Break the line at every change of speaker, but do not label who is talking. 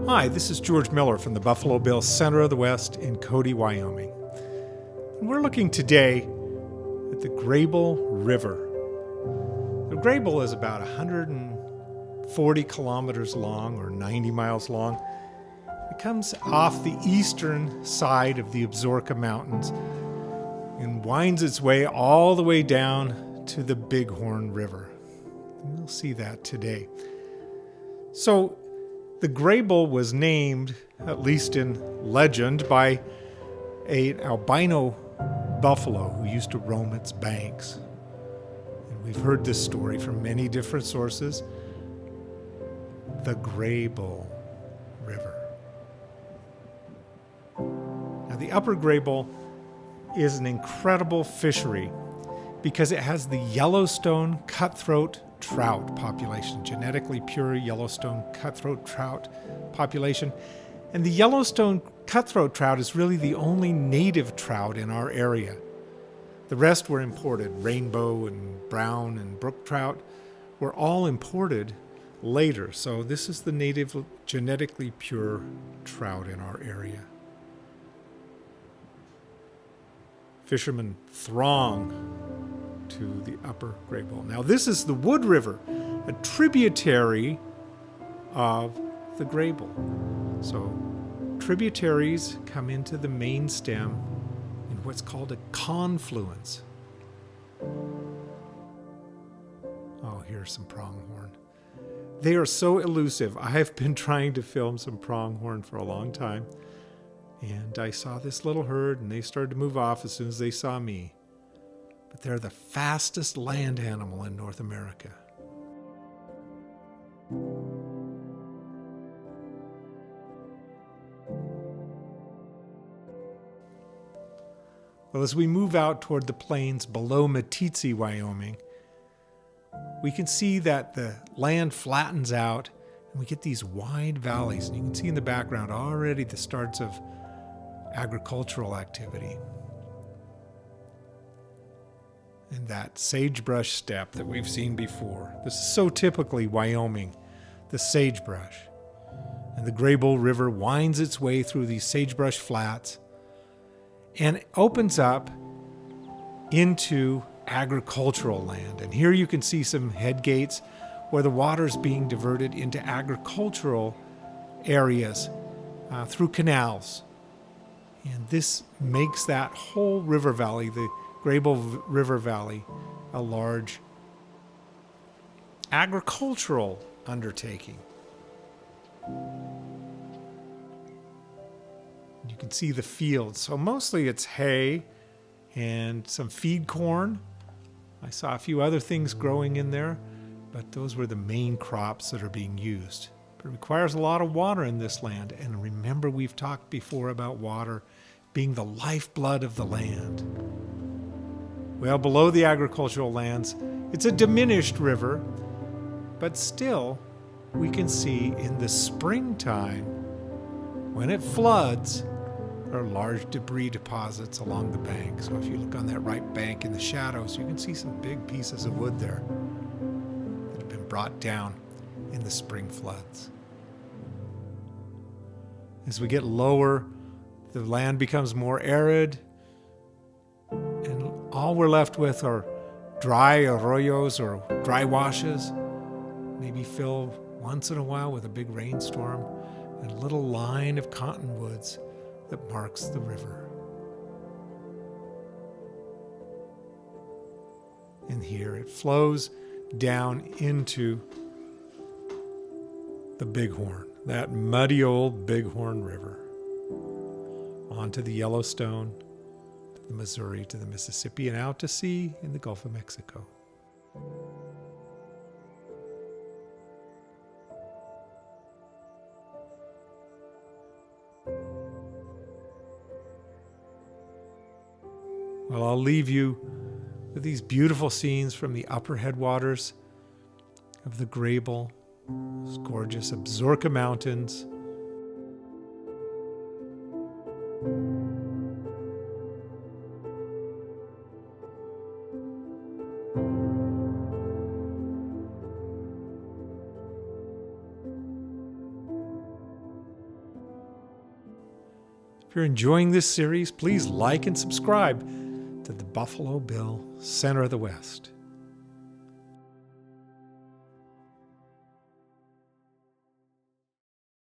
Hi, this is George Miller from the Buffalo Bills Center of the West in Cody, Wyoming. And we're looking today at the Greybull River. The Greybull is about 140 kilometers long or 90 miles long. It comes off the eastern side of the Absaroka Mountains and winds its way all the way down to the Bighorn River. And we'll see that today. So, the Greybull was named, at least in legend, by an albino buffalo who used to roam its banks. And we've heard this story from many different sources. The Greybull River. Now, the Upper Greybull is an incredible fishery because it has the Yellowstone cutthroat trout population, genetically pure Yellowstone cutthroat trout population. And the Yellowstone cutthroat trout is really the only native trout in our area. The rest were imported. Rainbow and brown and brook trout were all imported later. So this is the native genetically pure trout in our area. Fishermen throng to the Upper Greybull. Now, this is the Wood River, a tributary of the Greybull. So, tributaries come into the main stem in what's called a confluence. Oh, here's some pronghorn. They are so elusive. I have been trying to film some pronghorn for a long time, and I saw this little herd, and they started to move off as soon as they saw me. But they're the fastest land animal in North America. Well, as we move out toward the plains below Meeteetse, Wyoming, we can see that the land flattens out and we get these wide valleys. And you can see in the background already the starts of agricultural activity. And that sagebrush steppe that we've seen before. This is so typically Wyoming, the sagebrush. And the Greybull River winds its way through these sagebrush flats and opens up into agricultural land. And here you can see some head gates where the water's being diverted into agricultural areas through canals. And this makes that whole river valley, the Greybull River Valley, a large agricultural undertaking. You can see the fields. So mostly it's hay and some feed corn. I saw a few other things growing in there, but those were the main crops that are being used. But it requires a lot of water in this land. And remember, we've talked before about water being the lifeblood of the land. Well, below the agricultural lands, it's a diminished river, but still, we can see in the springtime, when it floods, there are large debris deposits along the bank. So if you look on that right bank in the shadows, you can see some big pieces of wood there that have been brought down in the spring floods. As we get lower, the land becomes more arid, and all we're left with are dry arroyos or dry washes, maybe filled once in a while with a big rainstorm, and a little line of cottonwoods that marks the river. And here it flows down into the Bighorn, that muddy old Bighorn River, onto the Yellowstone, the Missouri to the Mississippi, and out to sea in the Gulf of Mexico. Well, I'll leave you with these beautiful scenes from the upper headwaters of the Greybull, those gorgeous Absaroka Mountains. If you're enjoying this series, please like and subscribe to the Buffalo Bill Center of the West.